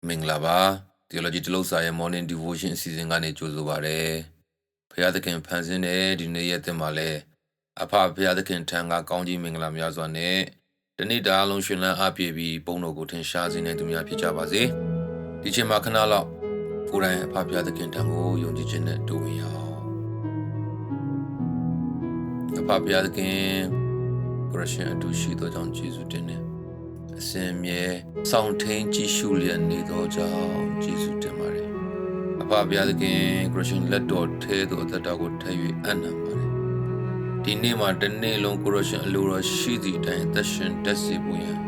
မင်္ဂလာပါ Theology တလုံးစာရဲ့ Morning Devotion အစီအစဉ်ကနေကြိုဆိုပါရစေ။ဖခင်သခင်ဖန်ဆင်းတဲ့ဒီနေ့ရက်သစ်မှာလည်းအဖဖခင်သခင်ထံကကောင်းကြီးမင်္ဂလာများစွာနဲ့တနေ့တာလုံးရှင်လန်းအပြည့်ပြီးပုံတော်ကိုထင်ရှားစေနိုင်သူများဖြစ်ကြပါစေ။ဒီချိန်မှာခဏလောက်ကိုယ်တိုင်အဖဖခင်သခင်ထံကိုယုံကြည်ခြင်းနဲ့တိုးဝင်ရအောင်။အဖဖခင်သခင်ခရစ်ယာန်အတူရှိသောကြောင့်ယေရှုတင်တယ်အစဉ်မြဲဆောင်ထိန်ကြည့်ရှုလျက်နေသောကြောင့်ယေရှုတင်ပါတယ်အဖဘုရားသခင်ခရစ်ယာန်လက်တော်ထဲသို့အသက်တော်ကိုထည့်၍အနံပါတယ်ဒီနေ့မှာတနေ့လုံးခရစ်ယာန်အလိုတော်ရှိသည့်အတိုင်းအသက်ရှင်တက်စီဖို့ရန်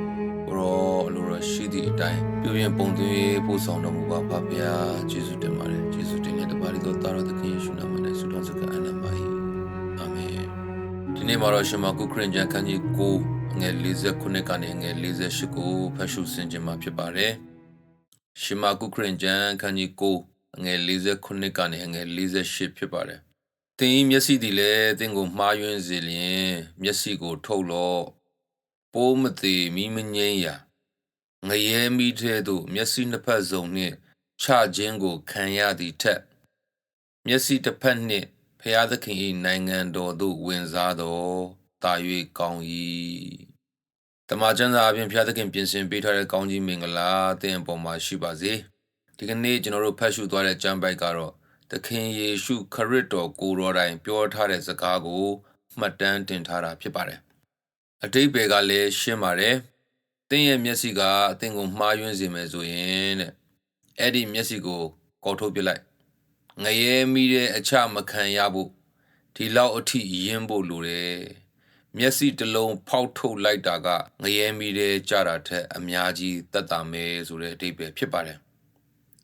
ရောအလိုတော်ရှိသည့်အတိုင်းပြုပြင်ပုံသွင်းပို့ဆောင်တော်မူပါဖဘုရားယေရှုတင်ပါတယ်ယေရှုတင်တဲ့တပါးသောတာတော်သခင်ယေရှုနာမနဲ့ဆုတောင်းစကားအနံပါ၏အာမင်ဒီနေ့မှာတော့ရှမာကုခရစ်ယာန်ခန်းကြီး9ငယ်49ကနေငယ်48ကိုဖတ်ရှုဆင်ခြင်မှာဖြစ်ပါတယ်။ရှမာကုခရစ်ယာန်ခန်းကြီး9ငယ်49ကနေငယ်48ဖြစ်ပါတယ်။သင်၏မျက်စိသည်လည်းသင်ကိုမှားယွင်းစေလျင်မျက်စိကိုထုတ်လော့။ပိုးမသေးမီးမငြိမ်းရာငရဲမီးထဲသို့မျက်စိနှစ်ဖက်စုံနှင့်ချခြင်းကိုခံရသည်ထက်မျက်စိတစ်ဖက်နှင့်ဖျားသခင်၏နိုင်ငံတော်သို့ဝင်စားတော်တာ၍ကောင်း၏တမန်ကျမ်းစာအပြင်ဖျားသခင်ပြင်ဆင်ပေးထားတဲ့ကောင်းကြီးမင်္ဂလာသင်အပေါ်မှာရှိပါစေဒီကနေ့ကျွန်တော်တို့ဖတ်ရှုသွားတဲ့ကျမ်းပိုက်ကတော့သခင်ယေရှုခရစ်တော်ကိုယ်တော်တိုင်ပြောထားတဲ့စကားကိုမှတ်တမ်းတင်ထားတာဖြစ်ပါတယ်အတိတ်ဘယ်ကလည်းရှင်းပါတယ်သင်ရဲ့မျက်စိကအသင်ကိုမှားယွင်းစေမယ်ဆိုရင်တဲ့အဲ့ဒီမျက်စိကိုကောက်ထုတ်ပစ်လိုက်ငရဲမီးတဲ့အချမခံရဖို့ဒီလောက်အထိယင်းဖို့လိုတယ်မျက်စိတစ်လုံးဖောက်ထုတ်လိုက်တာကငရဲမီးတဲ့ကြတာထက်အများကြီးသက်သာမယ်ဆိုတဲ့အဓိပ္ပာယ်ဖြစ်ပါတယ်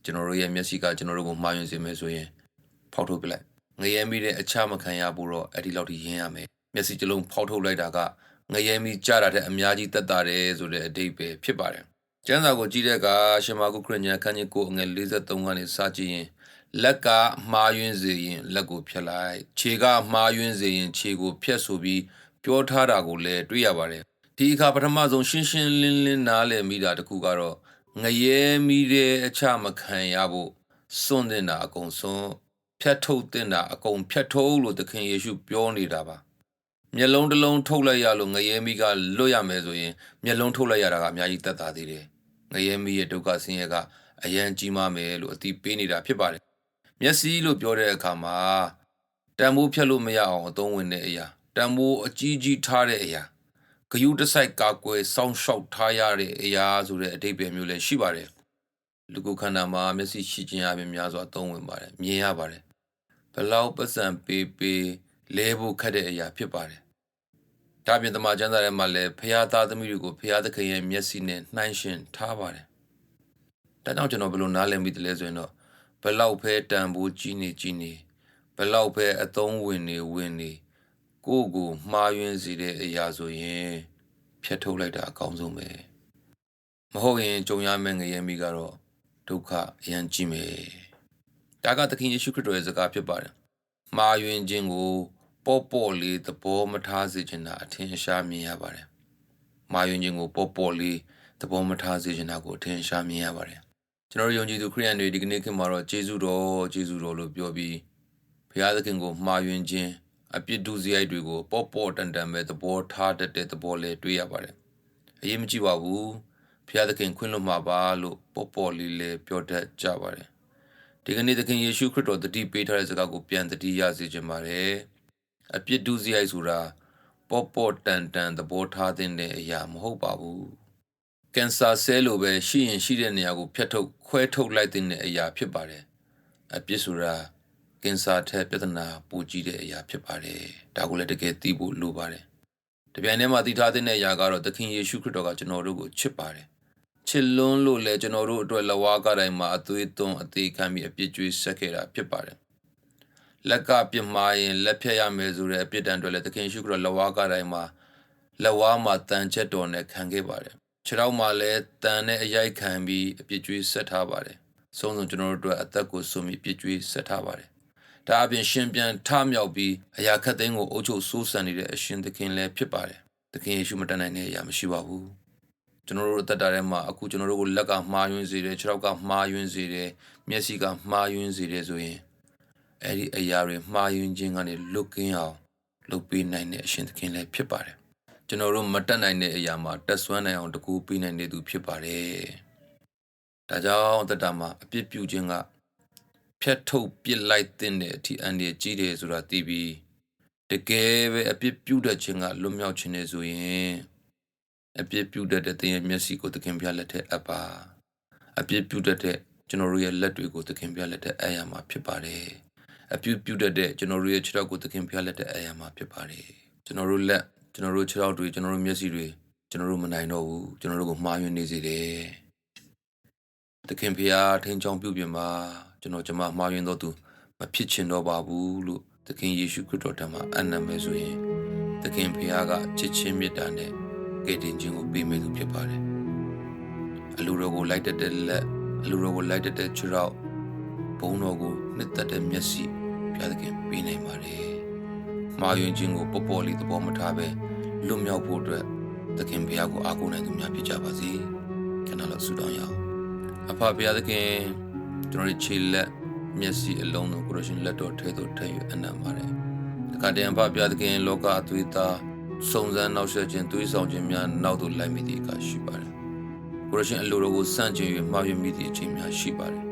ကျွန်တော်တို့ရဲ့မျက်စိကကျွန်တော်တို့ကိုမှားယွင်းစေမယ်ဆိုရင်ဖောက်ထုတ်ပစ်လိုက်ငရဲမီးတဲ့အချမခံရဖို့တော့အဲ့ဒီလောက်ထိယင်းရမယ်မျက်စိတစ်လုံးဖောက်ထုတ်လိုက်တာကငရဲမီးကြတာထက်အများကြီးသက်သာတယ်ဆိုတဲ့အဓိပ္ပာယ်ဖြစ်ပါတယ်ကျမ်းစာကိုကြည့်တဲ့အခါရှမာကုခရစ်ယာန်ခန်းကြီး9ငယ်43ကနေစကြည့်ရင်လက်ကမှားယွင်းစေရင်လက်ကိုဖြတ်လိုက်ခြေကမှားယွင်းစေရင်ခြေကိုဖြတ်ဆိုပြီးပြောထားတာကိုလည်းတွေ့ရပါတယ်ဒီအခါပထမဆုံးရှင်းရှင်းလင်းလင်းနားလည်မိတာတခုကတော့ငရဲမီးတဲ့အချမခံရဖို့စွန့်တင်တာအကုန်စွန့်ဖြတ်ထုတ်တင်တာအကုန်ဖြတ်ထုတ်လို့သခင်ယေရှုပြောနေတာပါမျက်လုံးတစ်လုံးထုတ်လိုက်ရလို့ငရဲမီးကလွတ်ရမယ်ဆိုရင်မျက်လုံးထုတ်လိုက်ရတာကအများကြီးသက်သာသေးတယ်ငရဲမီးရဲ့ဒုက္ခဆင်းရဲကအယံကြီးမားမယ်လို့အတိပေးနေတာဖြစ်ပါတယ်မျက်စိလို့ပြောတဲ့အခါမှာတန်ဖိုးဖြတ်လို့မရအောင်အသုံးဝင်တဲ့အရာတန်ဖိုးအကြီးကြီးထားတဲ့အရာဂယုတစိုက်ကာကွယ်စောင့်ရှောက်ထားရတဲ့အရာဆိုတဲ့အဓိပ္ပာယ်မျိုးလည်းရှိပါတယ်လူကိုခန္ဓာမှာမျက်စိရှိခြင်းအပြင်များစွာအသုံးဝင်ပါတယ်မြင်ရပါတယ်ဘလောက်ပတ်စံပေးလဲဖို့ခက်တဲ့အရာဖြစ်ပါတယ်ဒါပြင်တမန်ကျမ်းစာထဲမှာလည်းဖျားသားသမီးတွေကိုဖျားသခင်ရဲ့မျက်စိနဲ့နှိုင်းယှဉ်ထားပါတယ်ဒါကြောင့်ကျွန်တော်ဘယ်လိုနားလည်မိတယ်လဲဆိုရင်တော့ဘလောက်ပဲတန်ဖိုးကြီးနေဘလောက်ပဲအသုံးဝင်နေကိုယ့်ကိုမှားယွင်းစေတဲ့အရာဆိုရင်ဖြတ်ထုတ်လိုက်တာအကောင်းဆုံးပဲမဟုတ်ရင်ကြုံရမယ့်ငရဲမီကတော့ဒုက္ခအရန်ကြီးမယ်ဒါကသခင်ယေရှုခရစ်တော်ရဲ့စကားဖြစ်ပါတယ်မှားယွင်းခြင်းကိုပေါ့လေးသဘောမထားစေချင်တာအထင်ရှားမြင်ရပါတယ်မှားယွင်းခြင်းကိုပေါ့လေးသဘောမထားစေချင်တာကိုအထင်ရှားမြင်ရပါတယ်ကျွန်တော်ယုံကြည်သူခရိယန်တွေဒီကနေ့ခေတ်မှာတော့ကျေးဇူးတော်လို့ပြောပြီးဘုရားသခင်ကိုမှားယွင်းခြင်းအပြစ်ဒုစရိုက်တွေကိုပေါ့တန်ပဲသဘောထားတတ်တဲ့သဘောလေးတွေ့ရပါတယ်အရေးမကြီးပါဘူးဘုရားသခင်ခွင့်လွှတ်မှာပါလို့ပေါ့လေးလေးပြောတတ်ကြပါတယ်ဒီကနေ့သခင်ယေရှုခရစ်တော်တတိပေးထားတဲ့စကားကိုပြန်တတိရစေချင်ပါတယ်အပြစ်ဒုစရိုက်ဆိုတာပေါ့တန်သဘောထားတဲ့အရာမဟုတ်ပါဘူးကင်ဆာဆဲလိုပဲရှိရင်ရှိတဲ့နေရာကိုဖျက်ထုတ်ခွဲထုတ်လိုက်တဲ့အရာဖြစ်ပါတယ်အပြစ်ဆိုတာကင်ဆာထက်ပြဿနာပိုကြီးတဲ့အရာဖြစ်ပါတယ်ဒါကိုလည်းတကယ်သိဖို့လိုပါတယ်တပြိုင်တည်းမှာသိထားတဲ့အရာကတော့သခင်ယေရှုခရစ်တော်ကကျွန်တော်တို့ကိုချစ်ပါတယ်ချစ်လွန်းလို့လည်းကျွန်တော်တို့အတွက်လက်ဝါးကတိုင်းမှာအသွေးသွန်းအသေးခံပြီးအပြစ်ကြွေးဆက်ခဲ့တာဖြစ်ပါတယ်လက်ကပြမှားရင်လက်ဖြတ်ရမယ်ဆိုတဲ့အပြစ်ဒဏ်တွေလည်းသခင်ယေရှုခရစ်တော်လက်ဝါးကတိုင်းမှာလက်ဝါးမှာတန်ချက်တော်နဲ့ခံခဲ့ပါတယ်ခြေထောက်မှာလည်းတန်နဲ့အရိုက်ခံပြီးအပြစ်ကြွေးဆက်ထားပါတယ်ဆုံးကျွန်တော်တို့အတွက်အသက်ကိုစွန့်ပြီးပြစ်ကြွေးဆက်ထားပါတယ်ဒါအပြင်ရှင်ပြန်ထမြောက်ပြီးအရာခတ်သိမ်းကိုအုပ်ချုပ်စိုးစံနေတဲ့အရှင်သခင်လည်းဖြစ်ပါတယ်သခင်ယေရှုမတတ်နိုင်တဲ့အရာမရှိပါဘူး ကျွန်တော်တို့အသက်တာထဲမှာအခုကျွန်တော်တို့ကိုလက်ကမှားယွင်းစေတယ်ခြေထောက်ကမှားယွင်းစေတယ်မျက်စိကမှားယွင်းစေတယ်ဆိုရင်အဲ့ဒီအရာတွေမှားယွင်းခြင်းကနေလွတ်ကင်းအောင်လုပ်ပေးနိုင်တဲ့အရှင်သခင်လည်းဖြစ်ပါတယ်ကျွန်တော်တို့မတက်နိုင်တဲ့အရာမှာတက်ဆွမ်းနိုင်အောင်တကူပေးနိုင်တဲ့သူဖြစ်ပါတယ်ဒါကြောင့်အသက်တာမှာအပြစ်ပြုခြင်းကဖြတ်ထုတ်ပစ်လိုက်တဲ့အထိအန္တရာယ်ကြီးတယ်ဆိုတာသိပြီးတကယ်ပဲအပြစ်ပြုတတ်ခြင်းကလွတ်မြောက်ခြင်းနဲ့ဆိုရင်အပြစ်ပြုတတ်တဲ့သင်ရဲ့မျက်စိကိုသခင်ပြလက်ထက်အပ်ပါအပြစ်ပြုတတ်တဲ့ကျွန်တော်တို့ရဲ့လက်တွေကိုသခင်ပြလက်ထက်အပ်ရမှာဖြစ်ပါတယ်အပြစ်ပြုတတ်တဲ့ကျွန်တော်တို့ရဲ့ခြေထောက်ကိုသခင်ပြလက်ထက်အပ်ရမှာဖြစ်ပါတယ်ကျွန်တော်တို့လက်ကျွန်တော်တို့ခြေထောက်တွေကျွန်တော်တို့မျက်စိတွေကျွန်တော်တို့မနိုင်တော့ဘူးကျွန်တော်တို့ကိုမှားယွင်းနေစေတယ်သခင်ဖျားထင်းချောင်းပြုပြင်ပါကျွန်တော်မှားယွင်းတော့သူမဖြစ်ချင်တော့ပါဘူးလို့သခင်ယေရှုခရစ်တော်ထံမှာအနံ့မဲ့ဆိုရင်သခင်ဖျားကချစ်ချင်းမေတ္တာနဲ့ကယ်တင်ခြင်းကိုပေးမယ်သူဖြစ်ပါတယ်အလိုတော်ကိုလိုက်တတ်တဲ့လက်အလိုတော်ကိုလိုက်တတ်တဲ့ခြေထောက်ဘုံတော်ကိုနှစ်သက်တဲ့မျက်စိဘုရားသခင်ပေးနိုင်ပါတယ်မှားယွင်းခြင်းကိုပေါ်ပေါ်လေးသဘောမထားပဲလွတ်မြောက်ဖို့အတွက်သခင်ဘုရားကိုအားကိုးနိုင်သူများဖြစ်ကြပါစေခဏလောက်ဆုတောင်းရအောင်အဖဘုရားသခင်ကျွန်တော်ခြေလက်မျက်စိအလုံးစုံကိုရရှင်လက်တော်ထဲသို့ထည့်ယူအနံ့ပါတယ်တခါတည်းအဖဘုရားသခင်လောကအသွေးသားစုံစမ်းနောက်ဆက်ခြင်းသွေးဆောင်ခြင်းများနောက်သို့လိုက်မိသည့်အခါရှိပါတယ်ကိုရရှင်အလိုတော်ကိုစန့်ကျင်၍မှားယွင်းမိသည့်အချိန်များရှိပါတယ်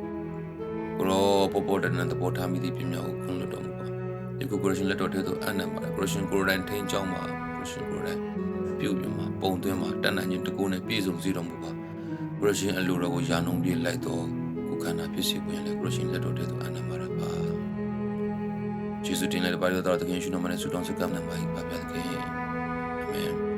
ကိုရောပေါ်ပေါ်တန်တန်သဘောထားမိသည့်ပြများကိုခွင့်လွှတ်တော်မူပါဒီကိုရရှင်လက်တော်ထဲသို့အနံ့ပါတယ်ကိုရရှင်ကိုယ်တိုင်ထိန်းချောင်းပါကိုရရှင်ကိုယ်တိုင်ပြုပြမှာပုံသွင်းမှာတန်တန်ခြင်းတကူနဲ့ပြည့်စုံစေတော်မူပါကိုရရှင်အလိုတော်ကိုယာနုံပြေလိုက်တော့ကိုခန္ဓာဖြစ်စေခွင့်လည်းကိုရရှင်လက်တော်ထဲသို့အနံ့ပါရပါယေရှုတင်လည်းပါရတော်သခင်ရှင်တော်မနဲ့ဆုတောင်းစကားနာမ၏ပါပြသခင်Amen.